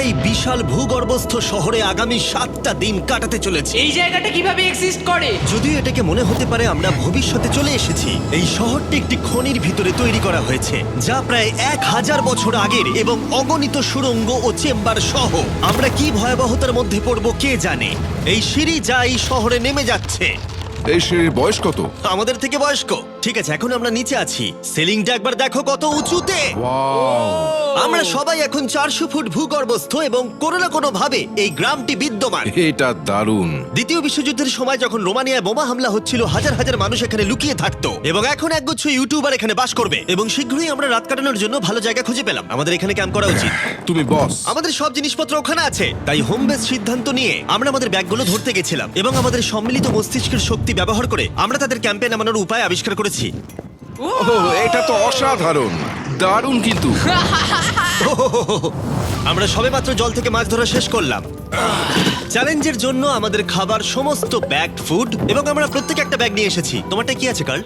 এই বিশাল ভূগর্ভস্থ শহরে আগামী 7টা দিন কাটাতে চলেছি। এই জায়গাটা কিভাবে এক্সিস্ট করে? যদিও এটাকে মনে হতে পারে আমরা ভবিষ্যতে চলে এসেছি, এই শহরটি একটি খনির ভিতরে তৈরি করা হয়েছে যা প্রায় 1000 বছর আগের এবং অগণিত সুড়ঙ্গ ও চেম্বার সহ। আমরা কি ভয়াবহতার মধ্যে পড়ব কে জানে। এই সিঁড়ি যা এই শহরে নেমে যাচ্ছে এই সিঁড়ির বয়স কত? আমাদের থেকে বয়স্ক। ঠিক আছে, এখন আমরা নিচে আছি। সিলিংটা একবার দেখো কত উঁচুতে। ওয়াও! আমরা সবাই এখন 400 ফুট ভূগর্ভস্থ এবং কোনো না কোনো ভাবে এই গ্রামটি বিদ্যমান। এটা দারুণ। দ্বিতীয় বিশ্বযুদ্ধের সময় যখন রোমানিয়ায় বোমা হামলা হচ্ছিল, হাজার হাজার মানুষ এখানে লুকিয়ে থাকতো এবং এখন একগুচ্ছ ইউটিউবার এখানে বাস করবে। এবং শীঘ্রই আমরা রাত কাটানোর জন্য ভালো জায়গা খুঁজে পেলাম। আমাদের এখানে ক্যাম্প করা উচিত। তুমি বস। আমাদের সব জিনিসপত্র ওখানে আছে, তাই হোম বেস সিদ্ধান্ত নিয়ে আমরা আমাদের ব্যাগগুলো ধরতে গেছিলাম এবং আমাদের সম্মিলিত মস্তিষ্কের শক্তি ব্যবহার করে আমরা তাদের ক্যাম্পে নামানোর উপায় আবিষ্কার করেছি। ওহ, এটা তো অসাধারণ। দারুণ কিন্তু। আমরা সবেমাত্র জল থেকে মাছ ধরা শেষ করলাম। চ্যালেঞ্জের জন্য আমাদের খাবার সমস্ত ব্যাগড ফুড এবং আমরা প্রত্যেক একটা ব্যাগ নিয়ে এসেছি। তোমারটা কি আছে কার্ল?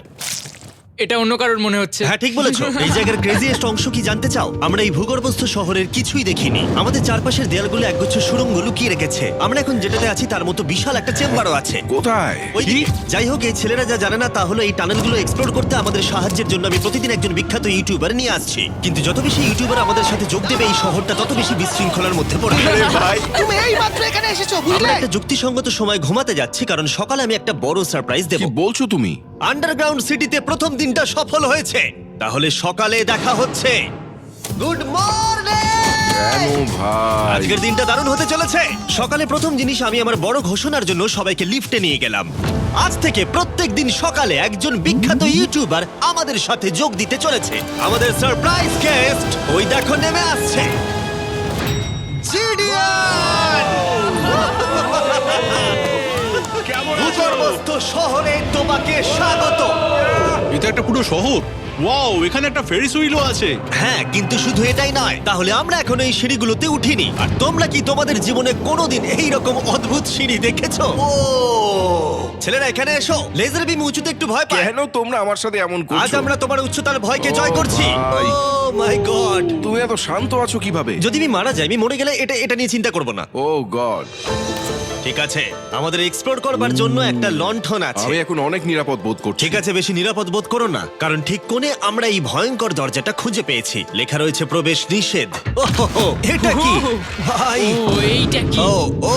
এটা অন্য কারোর মনে হচ্ছে। হ্যাঁ, ঠিক বলেছো। এই জায়গার ক্রেজিয়েস্ট অংশ কি জানতে চাও? আমরা এই ভূগর্ভস্থ শহরের কিছুই দেখিনি। আমাদের চারপাশের দেয়ালগুলো একগুচ্ছ সুড়ঙ্গ লুকিয়ে রেখেছে। আমরা এখন যেটাতে আছি তার মতো বিশাল একটা চেম্বারও আছে। কোথায়? ওইদিকে। যাই হোক, এই ছেলেরা যা জানে না তা হলো এই টানেলগুলো এক্সপ্লোর করতে আমাদের সাহায্যের জন্য আমি প্রতিদিন একজন বিখ্যাত ইউটিউবার নিয়ে আসছি। কিন্তু যত বেশি ইউটিউবার আমাদের সাথে যোগ দেবে এই শহরটা তত বেশি বিশৃঙ্খলার মধ্যে পড়বে। ভাই, তুমি এই মাত্র এখানে এসেছো, বুঝলে? আমরা একটা যুক্তিসঙ্গত সময় ঘুমাতে যাচ্ছি কারণ সকালে আমি একটা বড় সারপ্রাইজ দেব। কি বলছো তুমি? আন্ডারগ্রাউন্ড সিটিতে প্রথম দিনটা সফল হয়েছে। তাহলে সকালে দেখা হচ্ছে। Good morning! কেন ভাই? আজকের দিনটা দারুণ হতে চলেছে। সকালে প্রথম জিনিস, আমি আমার বড় ঘোষণার জন্য সবাইকে লিফটে নিয়ে গেলাম। আজ থেকে প্রত্যেক দিন সকালে একজন বিখ্যাত ইউটিউবার আমাদের সাথে যোগ দিতে চলেছে। আমাদের সারপ্রাইজ গেস্ট ওই দেখো নেমে আসছে, জিডিয়ান! ভূগর্ভস্থ শহরে তোমাকে স্বাগত। এটা একটা পুরো শহর। ওয়াও, এখানে একটা ফেরিস হুইলও আছে। হ্যাঁ, কিন্তু শুধু এটাই নয়। তাহলে আমরা এখনো এই সিঁড়িগুলোতে উঠিনি। আর তোমরা কি তোমাদের জীবনে কোনোদিন এই রকম অদ্ভুত সিঁড়ি দেখেছো? ও ছেলেরা, এখানে এসো। লেজার বিম উঁচুতে একটু ভয় পায়। কেন তোমরা আমার সাথে এমন আজ করছো? আমরা তোমার উচ্চতার ভয়কে জয় করছি। ভাই। ও মাই গড! তুমি এত শান্ত আছো কিভাবে? যদি আমি মারা যাই, আমি মরে গেলে এটা নিয়ে চিন্তা করব না। ও গড! ঠিক আছে, আমাদের এক্সপ্লোর করবার জন্য একটা লণ্ঠন আছে। আমি এখন অনেক নিরাপদ বোধ করছি। ঠিক আছে, বেশি নিরাপদ বোধ করো না, কারণ ঠিক কোণে আমরা এই ভয়ঙ্কর দরজাটা খুঁজে পেয়েছি। লেখা রয়েছে প্রবেশ নিষেধ। ওহো, এটা কি ভাই? ও এইটা কি? ও ও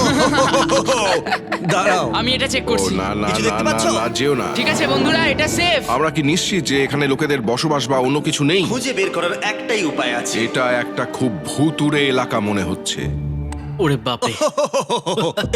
দাঁড়াও, আমি এটা চেক ও করছি। না না কিছু না দেখতে না পাচ্ছ? না, যেও না। ঠিক আছে বন্ধুরা, এটা সেফ। আমরা কি নিশ্চিত যে এখানে লোকেদের বসবাস বা অন্য কিছু নেই? খুঁজে বের করার একটাই উপায় আছে। এটা একটা খুব ভুতুড়ে এলাকা মনে হচ্ছে। ওরে বাপরে।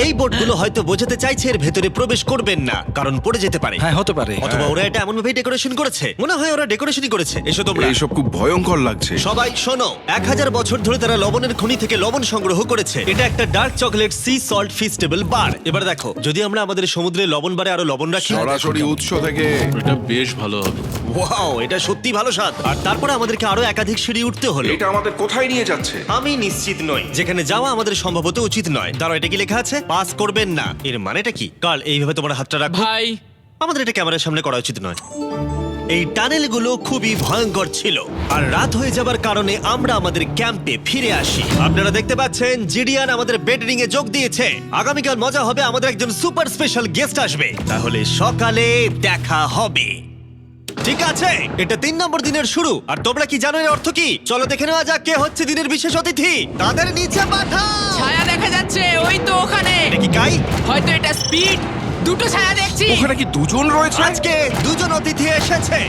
এই বোর্ডগুলো হয়তো বোঝাতে চাইছে এর ভেতরে প্রবেশ করবেন না, কারণ পড়ে যেতে পারে। হ্যাঁ, হতে পারে। অথবা ওরা এটা এমন ভাবে ডেকোরেশন করেছে, মনে হয় ওরা ডেকোরেশনই করেছে। এসো তোমরা। এইসব খুব ভয়ঙ্কর লাগছে। সবাই শোনো, 1000 বছর ধরে তারা লবণের খনি থেকে লবণ সংগ্রহ করেছে। এটা একটা dark chocolate sea salt Feastables bar. এবার দেখো, যদি আমরা আমাদের সমুদ্রে লবণ বারে আরো লবণ রাখি। সরাসরি উৎস থেকে। এটা বেশ ভালো হবে। ওয়াও, এটা সত্যি ভালো স্বাদ। আর তারপরে আমাদেরকে আরো একাধিক সিঁড়ি উঠতে হলো। এটা আমাদের কোথায় নিয়ে যাচ্ছে? আমি নিশ্চিত নই। যেখানে যাওয়া আমাদের সম্ভবত উচিত নয়। দাঁড়াও, এটা কি লেখা আছে? পাস করবেন না। এর মানেটা কি? কাল এইভাবে তোমার হাতটা রাখো। ভাই, আমাদের এটা ক্যামেরার সামনে করা উচিত নয়। এই টানেলগুলো খুবই ভয়ঙ্কর ছিল, আর রাত হয়ে যাবার কারণে আমরা আমাদের ক্যাম্পে ফিরে আসি। আপনারা দেখতে পাচ্ছেন জিডিয়ান আমাদের বেডরিং এ যোগ দিয়েছে। আগামীকাল মজা হবে, আমাদের একজন সুপার স্পেশাল গেস্ট আসবে। তাহলে সকালে দেখা হবে। ঠিক আছে, এটা 3 নম্বর দিনের শুরু। আর তোমরা কি জানো এর অর্থ কি? চলো দেখে নেওয়া যাক কে হচ্ছে দিনের বিশেষ অতিথি। তাদের নিচে পাঠাও। ছায়া দেখা যাচ্ছে ওই তো ওখানে। এটা কি কাই? হয়তো এটা স্পিড। দুটো ছায়া দেখছি। ওখানে কি দুজন রয়েছে? আজকে দুজন অতিথি এসেছে,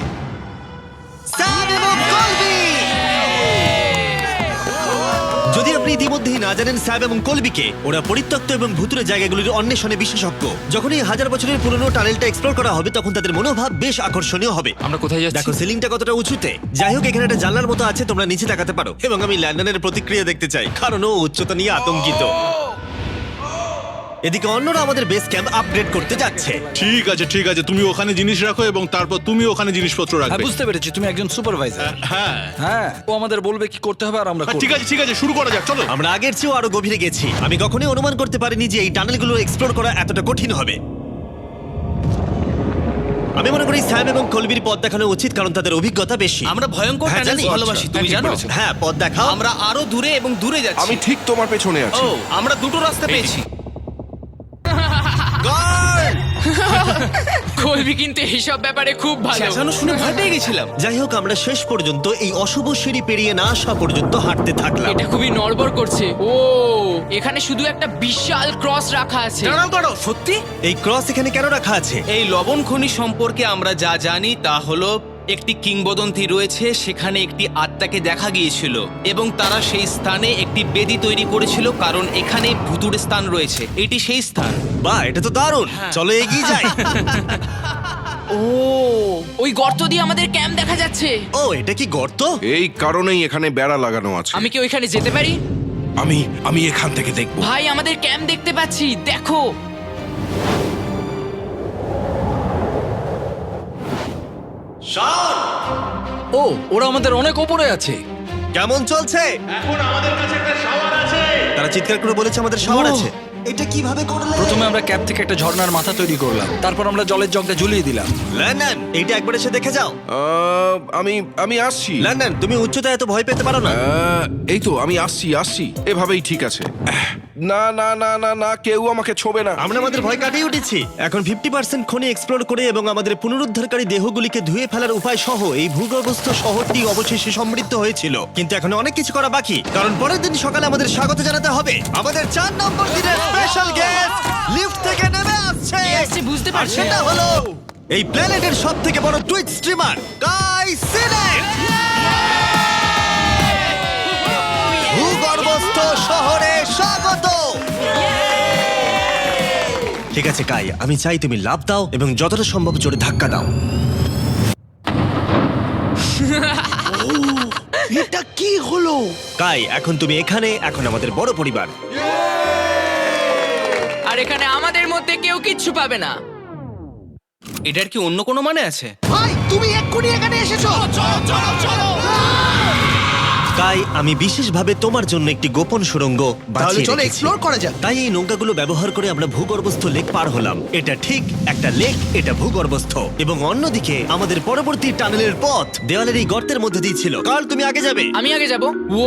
স্যাম এবং কলবি। যদি আপনি ইতিমধ্যেই না জানেন স্যাব এবং কলবিকে, ওরা পরিত্যক্ত এবং ভুতুরে জায়গাগুলির অন্বেষণে বিশেষজ্ঞ। যখন এই 1000 বছরের পুরনো টানেলটা এক্সপ্লোর করা হবে, তখন তাদের মনোভাব বেশ আকর্ষণীয় হবে। আমরা কোথায় যাচ্ছি? দেখো সিলিংটা কতটা উঁচুতে। যাই হোক, এখানে একটা জানলার মতো আছে, তোমরা নিচে তাকাতে পারো। এবং আমি ল্যান্ডনের প্রতিক্রিয়া দেখতে চাই, কারণ ও উচ্চতা নিয়ে আতঙ্কিত। এদিকে অন্যরা আমাদের বেস ক্যাম্প আপগ্রেড করতে যাচ্ছে। ঠিক আছে ঠিক আছে, তুমি ওখানে জিনিস রাখো এবং তারপর তুমি ওখানে জিনিসপত্র হ্যাঁ, রাখবে। বুঝতে পেরেছি, তুমি একজন সুপারভাইজার। হ্যাঁ হ্যাঁ, ও আমাদের বলবে কি করতে হবে আর আমরা করব। ঠিক আছে, শুরু করা যাক, চলো। আমরা আগের চেয়েও আরো গভীরে গেছি। আমি কখনোই অনুমান করতে পারিনি যে এই টানেলগুলো এক্সপ্লোর করা এতটা কঠিন হবে। আমি মনে করি স্যাম এবং কলবির পথ দেখানো উচিত, কারণ তাদের অভিজ্ঞতা বেশি। আমরা ভয়ঙ্কর হ্যাঁ, টানেলস জানি। ভালোবাসি, তুমি ঠিক জানো? বলেছো। হ্যাঁ, পথ দেখাও। আমরা আরো দূরে এবং দূরে যাচ্ছি। আমি ঠিক তোমার পেছনে আছি। ও, আমরা দুটো রাস্তা পেয়েছি। Guard! কলবি কিন্তু এইসব ব্যাপারে খুব ভালো। চেঁচানো শুনে ভয় পেয়ে গেছিলাম। যাই হোক, আমরা শেষ পর্যন্ত এই অশুভ সিঁড়ি পেরিয়ে না আসা পর্যন্ত হাঁটতে থাকলাম। এটা খুবই নড়বড় করছে। ও, এখানে শুধু একটা বিশাল ক্রস রাখা আছে। দাঁড়াও, সত্যি? এই ক্রস এখানে কেন রাখা আছে? এই লবণ খনি সম্পর্কে আমরা যা জানি তা হলো একটি কিংবদন্তি রয়েছে, সেখানে একটি আত্মাকে দেখা গিয়েছিল এবং তারা সেই স্থানে একটি বেদি তৈরি করেছিল, কারণ এখানে ভুতুড়ে স্থান রয়েছে। এটি সেই স্থান। বাহ, এটা তো দারুণ। চলো এগিয়ে যাই। ও, ওই গর্ত দিয়ে আমাদের ক্যাম্প দেখা যাচ্ছে। ও, এটা কি গর্ত? এই কারণেই এখানে বেড়া লাগানো আছে। আমি কি ওইখানে যেতে পারি? আমি এখান থেকে দেখবো। ভাই, আমাদের ক্যাম্প দেখতে পাচ্ছি, দেখো। ও, ওরা আমাদের অনেক ওপরে আছে। কেমন চলছে? তারা চিৎকার করে বলেছে আমাদের শাওয়ার ও। আছে। এটা কিভাবে করলে? প্রথমে আমরা ক্যাপ থেকে একটা ঝর্ণার মাথা তৈরি করলাম, তারপর আমরা জলের জগটা ঝুলিয়ে দিলাম। লন্ডন, এইটা একবার এসে দেখে যাও। আমি আসছি। লন্ডন, তুমি উচ্চতায় এত ভয় পেতে পারো না। এই তো আমি আসছি এভাবেই ঠিক আছে। না না না না না, কেউ আমাকে ছোবে না। আমরা আমাদের ভয় কাটিয়ে উঠেছি। এখন 50% খনি এক্সপ্লোর করে এবং আমাদের পুনরুদ্ধারকারী দেহগুলিকে ধুয়ে ফেলার উপায় সহ এই ভূগর্ভস্থ শহরটি অবশেষে সমৃদ্ধ হয়েছিল। কিন্তু এখন অনেক কিছু করা বাকি, কারণ পরের দিন সকালে আমাদের স্বাগত জানাতে হবে আমাদের 4 নম্বর দিনের স্পেশাল গেস্ট লিফট থেকে নেমে আসছে। কে আসছে বুঝতে আর পারছি সেটা না। হলো এই প্ল্যানেটের সবথেকে বড় টুইট স্ট্রিমার গাই সিনেট। ভূগর্ভস্থ শহরে স্বাগত। ঠিক আছে কাই, আমি চাই তুমি লাফ দাও এবং যতটা সম্ভব জোরে ধাক্কা দাও। এটা কি হলো? কাই, এখন তুমি এখানে, এখন আমাদের বড় পরিবার। আর এখানে আমাদের মধ্যে কেউ কিচ্ছু পাবে না। এটার কি অন্য কোনো মানে আছে? ভাই, তুমি এক্ষুনি এখানে এসেছো। কাই, আমি বিশেষভাবে তোমার জন্য একটি গোপন সুড়ঙ্গ বাছিয়ে চলো রেখেছি। এক্সপ্লোর করা যাক। তাই এই নৌকাগুলো ব্যবহার করে আমরা ভূগর্ভস্থ লেক পার হলাম। এটা ঠিক একটা লেক, এটা ভূগর্ভস্থ। এবং অন্যদিকে আমাদের পরবর্তী টানেলের পথ দেওয়ালের এই গর্তের মধ্যে দিয়ে ছিল। কাল, তুমি আগে যাবে। আমি আগে যাব। ও,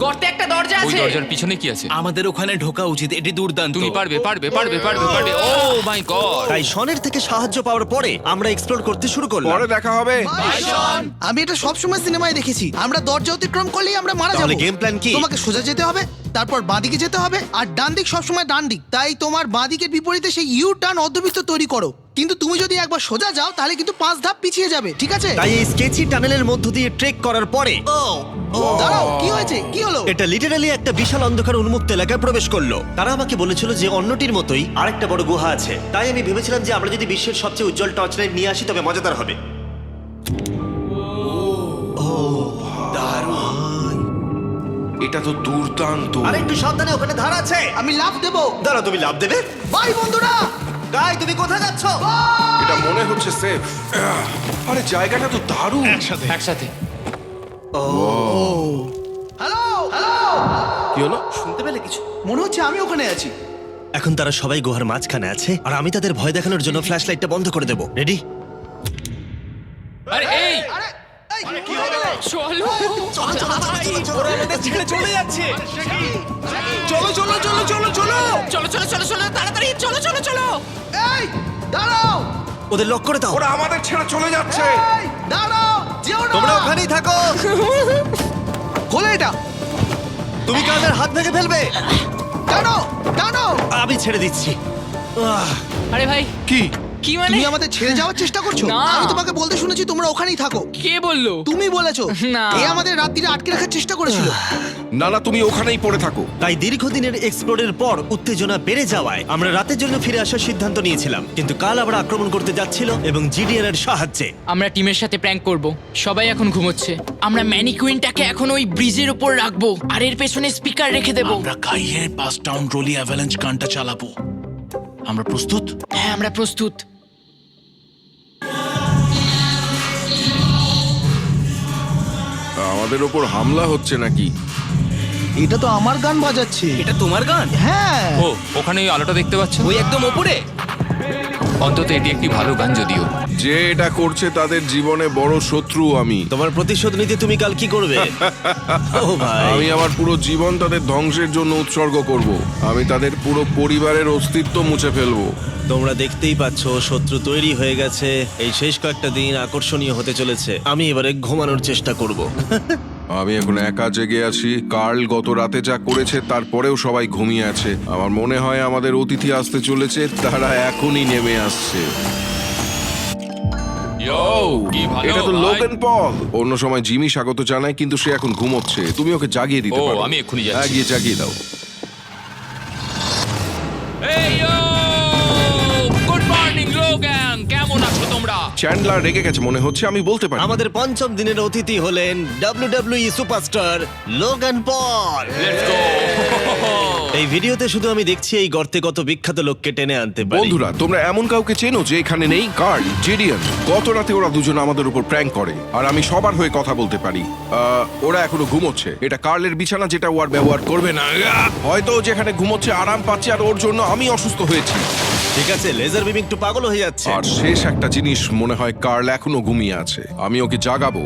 গর্তে একটা দরজা ওই আছে। দরজার পিছনে কি আছে? আমাদের ওখানে ঢোকা উচিত, এটি দুর্দান্ত। তুমি পারবে পারবে পারবে পারবে পারবে। ও মাই গড! তাই শনের থেকে সাহায্য পাওয়ার পরে আমরা এক্সপ্লোর করতে শুরু করলাম। পরে দেখা হবে। আমি এটা সবসময় সিনেমায় দেখেছি, আমরা দরজা অতিক্রম করলেই আমরা মারা তাহলে যাবো। game plan কি? তোমাকে সোজা যেতে হবে, তারপর বাঁদিকে যেতে হবে, আর ডান দিক সবসময় ডান দিক। তাই তোমার বাঁদিকের বিপরীতে সেই ইউ টার্ন অর্ধবৃত্ত তৈরি করো। কিন্তু তুমি যদি একবার সোজা যাও তাহলে কিন্তু 5 ধাপ পিছিয়ে যাবে, ঠিক আছে? তাই এই স্কেচি টানেলের মধ্য দিয়ে ট্রেক করার পরে দাঁড়াও, কি হয়েছে, কি হলো? এটা লিটারালি একটা বিশাল অন্ধকার উন্মুক্ত এলাকায় প্রবেশ করলো। তারা আমাকে বলেছিল যে অন্যটির মতোই আরেকটা বড় গুহা আছে। তাই আমি ভেবেছিলাম যে আমরা যদি বিশ্বের সবচেয়ে উজ্জ্বল টর্চ লাইট নিয়ে আসি তবে মজাদার হবে। এটা তো দুর্দান্ত। আর একটু সাবধানে, ওখানে ধার আছে। আমি লাফ দেবো। দাঁড়া, তুমি লাভ দেবে? বাই বন্ধুরা। গাই, তুমি কোথায় যাচ্ছ? এটা মনে হচ্ছে সেফ। আরে জায়গাটা তো দারুণ। একসাথে। হ্যালো হ্যালো, কি হলো? শুনতে পেলে কিছু? মনে হচ্ছে আমি ওখানে আছি। এখন তারা সবাই গুহার মাঝখানে আছে আর আমি তাদের ভয় দেখানোর জন্য ফ্ল্যাশ লাইটটা বন্ধ করে দেবো। রেডি? আরে এই আরে এই, কি হয়ে গেল? চলো। ওরা আমাদের ছেড়ে চলে যাচ্ছে। চলো চলো চলো চলো চলো। চলো চলো চলো চলো, তাড়াতাড়ি চলো চলো চলো। এই দাঁড়াও, ওদের লক করে দাও। ওরা আমাদের ছেড়ে চলে যাচ্ছে। এই দাঁড়াও, যেও না। তোমরা ওখানেই থাকো। খোলো এটা। তুমি কাদের হাত ভেঙে ফেলবে। টানো টানো। আমি ছেড়ে দিচ্ছি। আরে ভাই, কি? কি মানে? তুমি আমাদের ছেড়ে যাওয়ার চেষ্টা করছো? না। আমি তোমাকে বলতে শুনেছি তোমরা ওখানেই থাকো। কে বললো? তুমি বলেছো। না। এ আমাদের রাত্রিরে আটকে রাখার চেষ্টা করেছিল। না না, তুমি ওখানেই পড়ে থাকো। তাই দীর্ঘদিনের এক্সপ্লোরের পর উত্তেজনা বেড়ে যাওয়ায় আমরা রাতের জন্য ফিরে আসার সিদ্ধান্ত নিয়েছিলাম। কিন্তু কাল আবার আক্রমণ করতে যাচ্ছিল এবং জিডিআর এর সাহায্যে। আমরা টিমের সাথে প্র্যাঙ্ক করব। সবাই এখন ঘুমোচ্ছে। আমরা ম্যানিকুইনটাকে এখন ওই ব্রিজের উপর রাখবো আর এর পেছনে স্পিকার রেখে দেব। আমরা কাইয়ের পাস টাউন রোলি অ্যাভালাঞ্চ গানটা চালাবো। আমরা প্রস্তুত? হ্যাঁ, আমরা প্রস্তুত। আমাদের ওপর হামলা হচ্ছে নাকি? এটা তো আমার গান বাজাচ্ছে। এটা তোমার গান? হ্যাঁ। ও, ওখানে ওই আলোটা দেখতে পাচ্ছ? ওই একদম ওপরে? অন্তত এটি একটি ভালো গান যদিও। যে এটা করছে তাদের জীবনে বড় শত্রু আমি। তোমার প্রতিশোধ নিতে তুমি কাল কি করবে? ও ভাই, আমি আমার পুরো জীবন তাদের ধ্বংসের জন্য উৎসর্গ করব। আমি তাদের পুরো পরিবারের অস্তিত্ব মুছে ফেলবো। তোমরা দেখতেই পাচ্ছ শত্রু তৈরি হয়ে গেছে। এই শেষ কয়েকটা দিন আকর্ষণীয় হতে চলেছে। আমি এবারে ঘুমানোর চেষ্টা করব। আমি এখন একা জেগে আছি। কার্ল গত রাতে যা করেছে তারপরেও সবাই ঘুমিয়ে আছে। আমার মনে হয় আমাদের অতিথি আসতে চলেছে, তারা এখনই নেমে আসছে। কি ভালো এটা তো ভাই। Logan Paul. অন্য সময় জিমি স্বাগত জানায়, কিন্তু সে এখন ঘুমোচ্ছে। তুমি ওকে জাগিয়ে দিতে ও, পারো। আমি এক্ষুনি যাচ্ছি। হ্যাঁ, গিয়ে জাগিয়ে দাও। এই গুড মর্নিং লোগান, কেমন আছো তোমরা? চ্যান্ডলার রেগে গেছে মনে হচ্ছে, আমি বলতে পারি। আমাদের পঞ্চম দিনের অতিথি হলেন WWE superstar Logan Paul. Let's go. এই ভিডিওতে শুধু আমি দেখছি এই গর্তে কত বিখ্যাত লোককে টেনে আনতে পারি। বন্ধুরা, তোমরা এমন কাউকে চেনো যে এখানে নেই? কার্ল, জিডিয়ান। গত রাতে ওরা দুজন আমাদের উপর প্র্যাঙ্ক করে, আর আমি সবার হয়ে কথা বলতে পারি। ওরা এখনো ঘুমোচ্ছে। এটা কার্লের বিছানা, যেটা ও আর ব্যবহার করবে না। হয়তো ও যেখানে ঘুমোচ্ছে আরাম পাচ্ছে, আর ওর জন্য আমি অসুস্থ হয়েছি। ঠিক আছে, লেজার বিম একটু পাগল হয়ে যাচ্ছে। আর শেষ একটা জিনিস, মনে হয় কার্ল এখনো ঘুমিয়ে আছে। আমি ওকে জাগাবো।